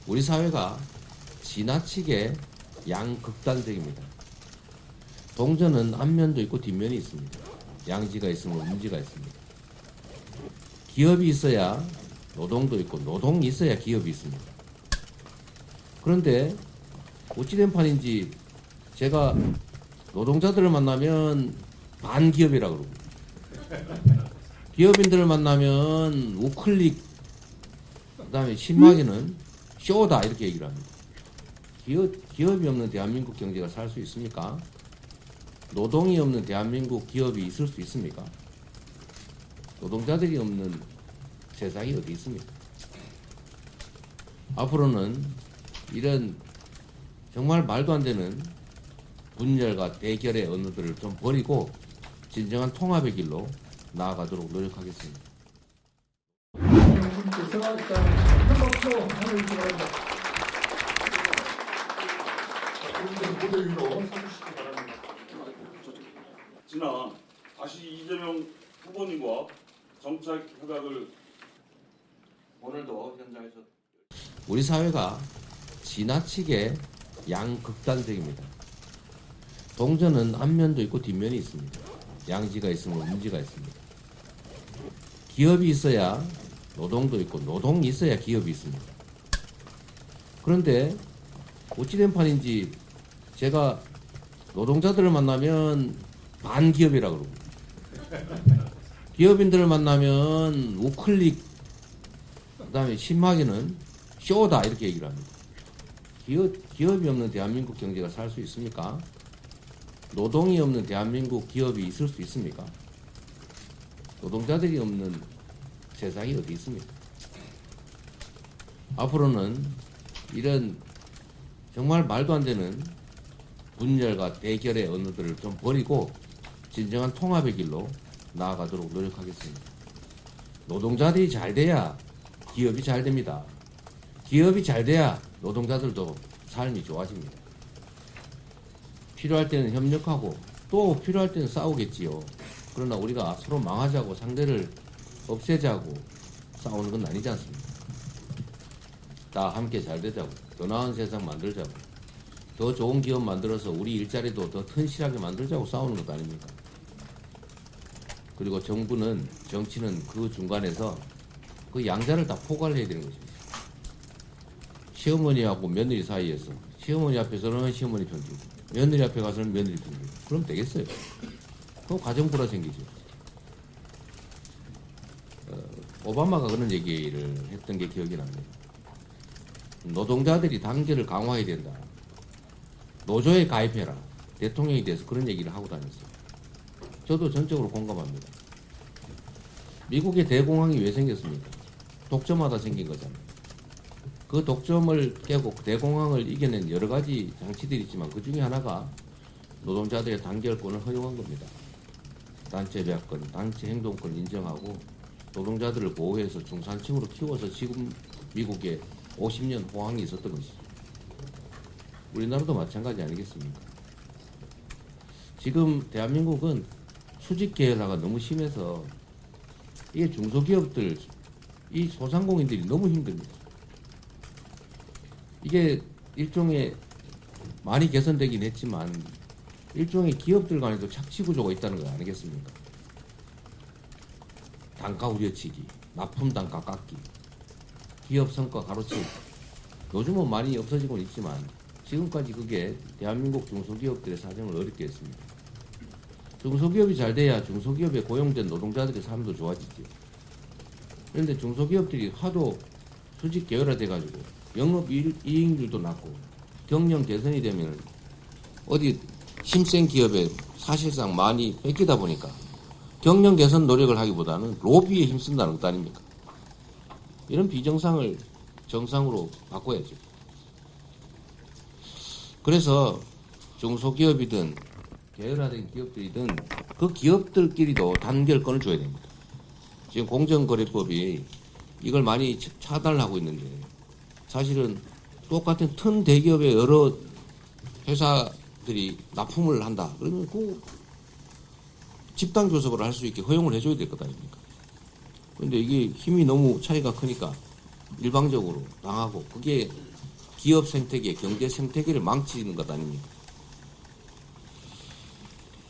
우리 사회가 지나치게 양극단적입니다. 동전은 앞면도 있고 뒷면이 있습니다. 양지가 있으면 음지가 있습니다. 기업이 있어야 노동도 있고 노동이 있어야 기업이 있습니다. 그런데 어찌된 판인지 제가 노동자들을 만나면 반기업이라고 그러고 기업인들을 만나면 우클릭 그다음에 심하게는 쇼다 이렇게 얘기를 합니다. 기업이 없는 대한민국 경제가 살 수 있습니까? 노동이 없는 대한민국 기업이 있을 수 있습니까? 노동자들이 없는 세상이 어디 있습니까? 앞으로는 이런 정말 말도 안 되는 분열과 대결의 언어들을 좀 버리고 진정한 통합의 길로 나아가도록 노력하겠습니다. 교수님께서 일단 한번더 하늘 바랍니다. 무대 위로 서주시기 바랍니다. 지난 다시 이재명 후보님과 정책 협약을 오늘도 현장에서 우리 사회가 지나치게 양극단적입니다. 동전은 앞면도 있고 뒷면이 있습니다. 양지가 있으면 음지가 있습니다. 기업이 있어야 노동도 있고 노동이 있어야 기업이 있습니다. 그런데 어찌된 판인지 제가 노동자들을 만나면 반기업이라고 그러고 기업인들을 만나면 우클릭 그다음에 심하게는 쇼다 이렇게 얘기를 합니다. 기업이 없는 대한민국 경제가 살 수 있습니까? 노동이 없는 대한민국 기업이 있을 수 있습니까? 노동자들이 없는 세상이 어디 있습니까? 앞으로는 이런 정말 말도 안 되는 분열과 대결의 언어들을 좀 버리고 진정한 통합의 길로 나아가도록 노력하겠습니다. 노동자들이 잘 돼야 기업이 잘 됩니다. 기업이 잘 돼야 노동자들도 삶이 좋아집니다. 필요할 때는 협력하고 또 필요할 때는 싸우겠지요. 그러나 우리가 서로 망하자고 상대를 없애자고 싸우는 건 아니지 않습니까? 다 함께 잘 되자고 더 나은 세상 만들자고 더 좋은 기업 만들어서 우리 일자리도 더 튼실하게 만들자고 싸우는 것도 아닙니까? 그리고 정부는 정치는 그 중간에서 그 양자를 다 포괄해야 되는 것입니다. 시어머니하고 며느리 사이에서 시어머니 앞에서는 시어머니 편들고 며느리 앞에 가서는 며느리 편들고 그럼 되겠어요. 그럼 가정부라 생기죠. 오바마가 그런 얘기를 했던 게 기억이 납니다. 노동자들이 단결을 강화해야 된다. 노조에 가입해라. 대통령에 대해서 그런 얘기를 하고 다녔어요. 저도 전적으로 공감합니다. 미국의 대공황이 왜 생겼습니까? 독점하다 생긴 거잖아요. 그 독점을 깨고 대공황을 이겨낸 여러 가지 장치들이 있지만 그 중에 하나가 노동자들의 단결권을 허용한 겁니다. 단체 배합권, 단체 행동권 인정하고 노동자들을 보호해서 중산층으로 키워서 지금 미국에 50년 호황이 있었던 것이죠. 우리나라도 마찬가지 아니겠습니까? 지금 대한민국은 수직 계열화가 너무 심해서 이게 중소기업들, 이 소상공인들이 너무 힘듭니다. 이게 일종의 많이 개선되긴 했지만 일종의 기업들 간에도 착취 구조가 있다는 거 아니겠습니까? 단가 우려치기, 납품 단가 깎기, 기업 성과 가로채기. 요즘은 많이 없어지고는 있지만 지금까지 그게 대한민국 중소기업들의 사정을 어렵게 했습니다. 중소기업이 잘 돼야 중소기업에 고용된 노동자들의 삶도 좋아지죠. 그런데 중소기업들이 하도 수직 계열화돼가지고 영업 이익률도 낮고 경영 개선이 되면 어디 힘센 기업에 사실상 많이 뺏기다 보니까 경영 개선 노력을 하기보다는 로비에 힘쓴다는 것도 아닙니까? 이런 비정상을 정상으로 바꿔야죠. 그래서 중소기업이든 계열화된 기업들이든 그 기업들끼리도 단결권을 줘야 됩니다. 지금 공정거래법이 이걸 많이 차단을 하고 있는데 사실은 똑같은 큰 대기업의 여러 회사들이 납품을 한다. 그러면 그 집단 교섭을 할 수 있게 허용을 해줘야 될 것 아닙니까? 그런데 이게 힘이 너무 차이가 크니까 일방적으로 당하고 그게 기업 생태계, 경제 생태계를 망치는 것 아닙니까?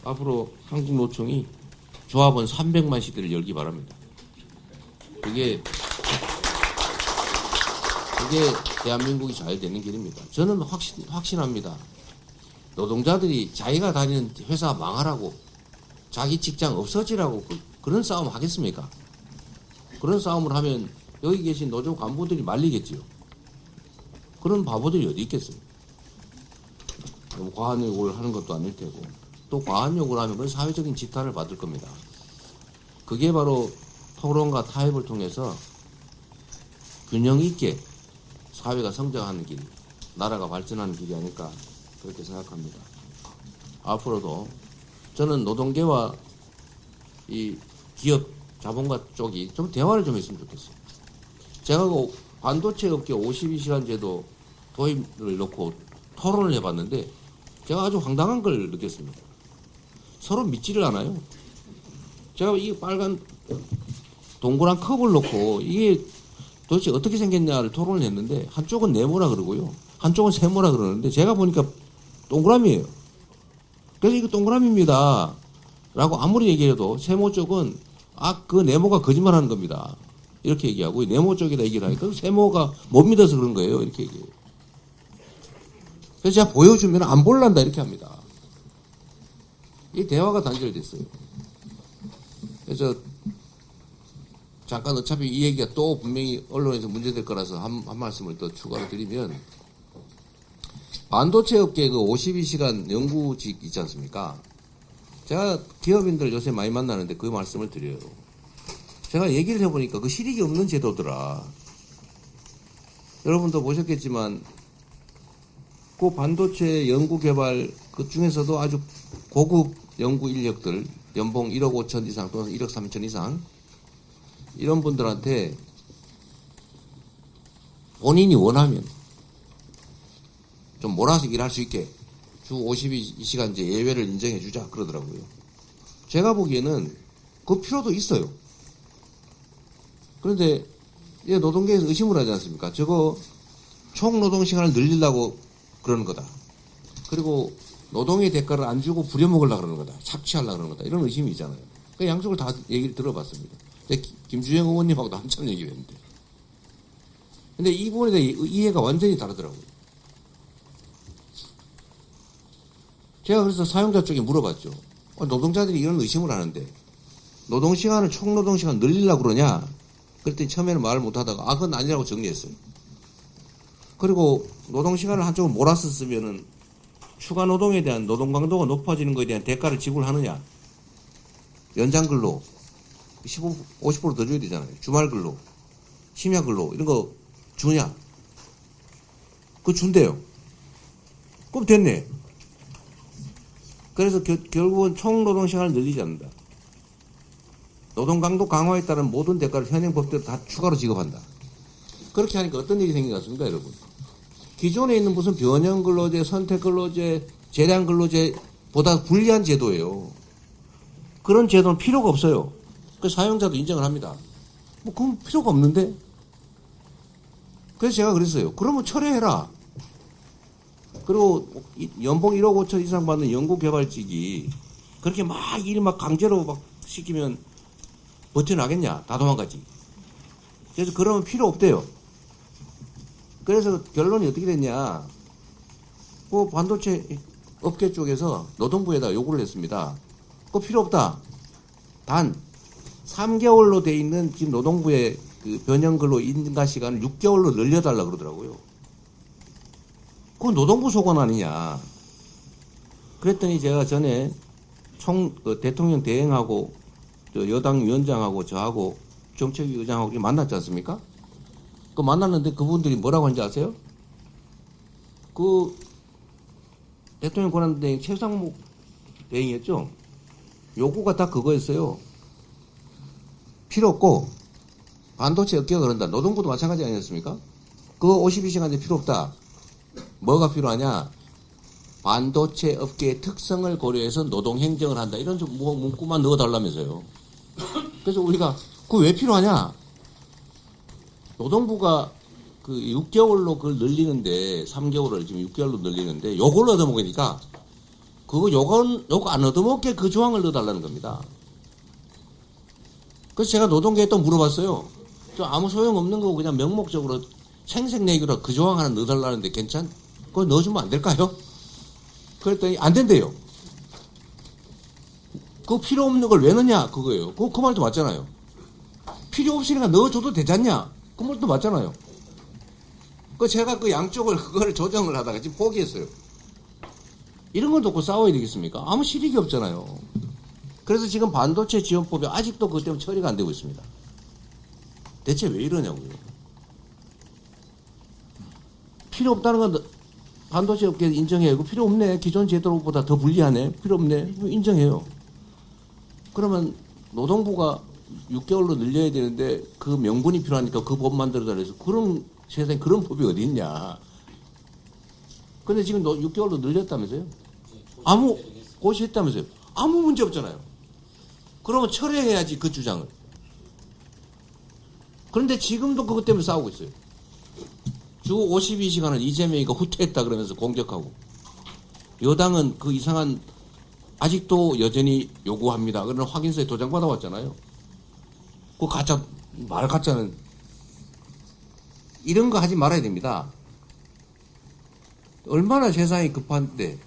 앞으로 한국노총이 조합원 300만 시대를 열기 바랍니다. 그게 대한민국이 잘 되는 길입니다. 저는 확신합니다. 노동자들이 자기가 다니는 회사 망하라고, 자기 직장 없어지라고 그런 싸움 하겠습니까? 그런 싸움을 하면 여기 계신 노조 간부들이 말리겠지요. 그런 바보들이 어디 있겠어요? 너무 과한 요구를 하는 것도 아닐 테고, 또 과한 요구를 하면 그건 사회적인 지탄을 받을 겁니다. 그게 바로 토론과 타협을 통해서 균형 있게 사회가 성장하는 길, 나라가 발전하는 길이 아닐까 그렇게 생각합니다. 앞으로도 저는 노동계와 이 기업 자본가 쪽이 좀 대화를 좀 했으면 좋겠어요. 제가 그 반도체 업계 52시간 제도 도입을 놓고 토론을 해봤는데 제가 아주 황당한 걸 느꼈습니다. 서로 믿지를 않아요. 제가 이 빨간 동그란 컵을 놓고 이게 도대체 어떻게 생겼냐를 토론을 했는데 한쪽은 네모라 그러고요. 한쪽은 세모라 그러는데 제가 보니까 동그라미예요. 그래서 이거 동그라미입니다. 라고 아무리 얘기해도 세모 쪽은 그 네모가 거짓말하는 겁니다. 이렇게 얘기하고 네모 쪽에다 얘기를 하니까 세모가 못 믿어서 그런 거예요. 이렇게 얘기해요. 그래서 제가 보여주면 안 볼란다 이렇게 합니다. 이 대화가 단절됐어요. 그래서 잠깐 어차피 이 얘기가 또 분명히 언론에서 문제될 거라서 한 말씀을 더 추가로 드리면 반도체 업계 그 52시간 연구직 있지 않습니까? 제가 기업인들 요새 많이 만나는데 그 말씀을 드려요. 제가 얘기를 해보니까 그 실익이 없는 제도더라. 여러분도 보셨겠지만 그 반도체 연구개발 그 중에서도 아주 고급 연구 인력들 연봉 1억 5천 이상 또는 1억 3천 이상 이런 분들한테 본인이 원하면 좀 몰아서 일할 수 있게 주 52시간제 예외를 인정해 주자 그러더라고요. 제가 보기에는 그 필요도 있어요. 그런데 노동계에서 의심을 하지 않습니까? 저거 총 노동시간을 늘리려고 그러는 거다. 그리고 노동의 대가를 안 주고 부려먹으려고 그러는 거다. 착취하려고 그러는 거다. 이런 의심이 있잖아요. 그 양쪽을 다 얘기를 들어봤습니다. 김주영 의원님하고도 한참 얘기를 했는데. 근데 이 부분에 대해 이해가 완전히 다르더라고요. 제가 그래서 사용자 쪽에 물어봤죠. 노동자들이 이런 의심을 하는데 노동시간을 총 노동시간 늘리려고 그러냐? 그랬더니 처음에는 말을 못하다가 그건 아니라고 정리했어요. 그리고 노동시간을 한쪽으로 몰았었으면은 추가 노동에 대한 노동 강도가 높아지는 것에 대한 대가를 지불하느냐? 연장근로 50% 더 줘야 되잖아요. 주말근로, 심야근로 이런 거 주냐? 그거 준대요. 그럼 됐네. 그래서 결국은 총 노동시간을 늘리지 않는다. 노동 강도 강화에 따른 모든 대가를 현행 법대로 다 추가로 지급한다. 그렇게 하니까 어떤 일이 생긴 것 같습니까, 여러분? 기존에 있는 무슨 변형근로제, 선택근로제, 재량근로제보다 불리한 제도예요. 그런 제도는 필요가 없어요. 그 사용자도 인정을 합니다. 그건 필요가 없는데? 그래서 제가 그랬어요. 그러면 철회해라. 그리고 연봉 1억 5천 이상 받는 연구개발직이 그렇게 막 강제로 막 시키면 버텨나겠냐? 다 도망가지. 그래서 그러면 필요 없대요. 그래서 결론이 어떻게 됐냐? 그 반도체 업계 쪽에서 노동부에다 요구를 했습니다. 그거 필요 없다. 단 3개월로 돼 있는 지금 노동부의 그 변형근로 인가 시간을 6개월로 늘려달라 그러더라고요. 그건 노동부 소관 아니냐. 그랬더니 제가 전에 대통령 대행하고 여당 위원장하고 저하고 정책위 의장하고 만났지 않습니까? 그 만났는데 그분들이 뭐라고 하는지 아세요? 그 대통령 권한대행 최상목 대행이었죠? 요구가 다 그거였어요. 필요 없고 반도체 업계가 그런다. 노동부도 마찬가지 아니었습니까? 그거 52시간제 필요 없다. 뭐가 필요하냐? 반도체 업계의 특성을 고려해서 노동행정을 한다. 이런 문구만 넣어달라면서요. 그래서 우리가 그거 왜 필요하냐? 노동부가 그 6개월로 그걸 늘리는데 3개월을 지금 6개월로 늘리는데 요걸 얻어먹으니까 그거 요거 안 얻어먹게 그 조항을 넣어달라는 겁니다. 그래서 제가 노동계에 또 물어봤어요. 저 아무 소용없는 거고 그냥 명목적으로 생색내기로 그 조항 하나 넣어달라는데 그거 넣어주면 안 될까요? 그랬더니 안 된대요. 그거 필요 없는 걸 왜 넣냐 그거예요. 그 말도 맞잖아요. 필요 없으니까 넣어줘도 되잖냐 그 말도 맞잖아요. 제가 그 양쪽을 그걸 조정을 하다가 지금 포기했어요. 이런 건 놓고 싸워야 되겠습니까? 아무 실익이 없잖아요. 그래서 지금 반도체 지원법이 아직도 그것 때문에 처리가 안 되고 있습니다. 대체 왜 이러냐고요. 필요 없다는 건 반도체 업계 인정해요. 이거 필요 없네. 기존 제도보다 더 불리하네. 필요 없네. 인정해요. 그러면 노동부가 6개월로 늘려야 되는데 그 명분이 필요하니까 그 법 만들어달라 해서 그런 세상에 그런 법이 어디 있냐. 근데 지금 6개월로 늘렸다면서요? 고시했다면서요? 아무 문제 없잖아요. 그러면 철회해야지 그 주장을. 그런데 지금도 그것 때문에 싸우고 있어요. 주 52시간을 이재명이가 후퇴했다 그러면서 공격하고 여당은 그 이상한 아직도 여전히 요구합니다. 그런 확인서에 도장 받아왔잖아요. 그 말 가짜는 이런 거 하지 말아야 됩니다. 얼마나 세상이 급한데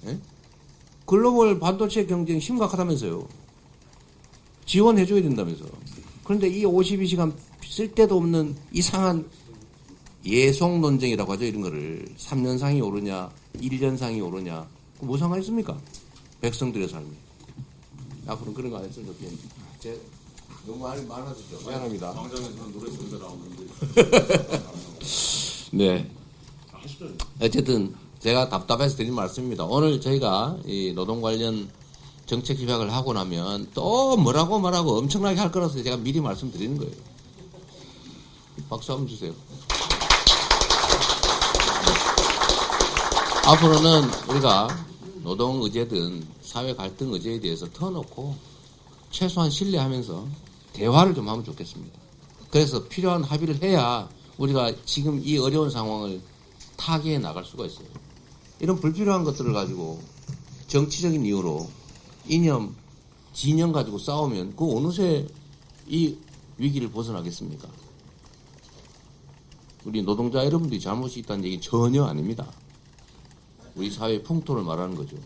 예? 글로벌 반도체 경쟁 심각하다면서요. 지원해줘야 된다면서. 그런데 이 52시간 쓸데도 없는 이상한 예속 논쟁이라고 하죠. 이런 거를 3년상이 오르냐 1년상이 오르냐 뭐 상관 있습니까? 백성들의 삶이. 앞으로는 그런 거 안 했으면 좋겠는데 너무 말이 많아지죠. 미안합니다. 광장에서는 노래 소리가 나오는데. 네. 어쨌든 제가 답답해서 드린 말씀입니다. 오늘 저희가 이 노동 관련 정책 협약을 하고 나면 또 뭐라고 말하고 엄청나게 할 거라서 제가 미리 말씀드리는 거예요. 박수 한번 주세요. 앞으로는 우리가 노동 의제든 사회 갈등 의제에 대해서 터놓고 최소한 신뢰하면서 대화를 좀 하면 좋겠습니다. 그래서 필요한 합의를 해야 우리가 지금 이 어려운 상황을 타개해 나갈 수가 있어요. 이런 불필요한 것들을 가지고 정치적인 이유로 이념, 진영 가지고 싸우면 그 어느새 이 위기를 벗어나겠습니까? 우리 노동자 여러분들이 잘못이 있다는 얘기는 전혀 아닙니다. 우리 사회의 풍토를 말하는 거죠.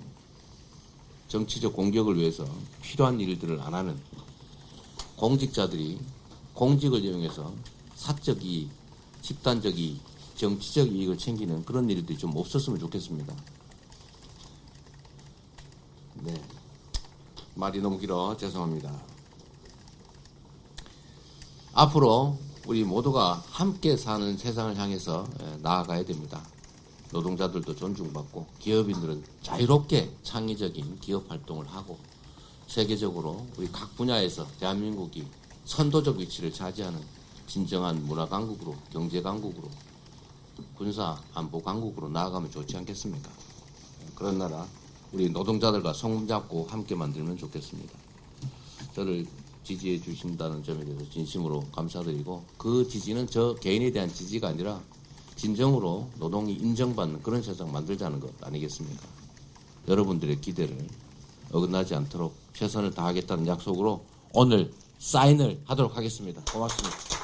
정치적 공격을 위해서 필요한 일들을 안 하는 공직자들이 공직을 이용해서 사적 이익, 집단적 이익, 정치적 이익을 챙기는 그런 일들이 좀 없었으면 좋겠습니다. 네. 말이 너무 길어 죄송합니다. 앞으로 우리 모두가 함께 사는 세상을 향해서 나아가야 됩니다. 노동자들도 존중받고 기업인들은 자유롭게 창의적인 기업 활동을 하고 세계적으로 우리 각 분야에서 대한민국이 선도적 위치를 차지하는 진정한 문화 강국으로, 경제 강국으로, 군사 안보 강국으로 나아가면 좋지 않겠습니까? 그런 나라 우리 노동자들과 손잡고 함께 만들면 좋겠습니다. 저를 지지해 주신다는 점에 대해서 진심으로 감사드리고 그 지지는 저 개인에 대한 지지가 아니라 진정으로 노동이 인정받는 그런 세상 만들자는 것 아니겠습니까? 여러분들의 기대를 어긋나지 않도록 최선을 다하겠다는 약속으로 오늘 사인을 하도록 하겠습니다. 고맙습니다.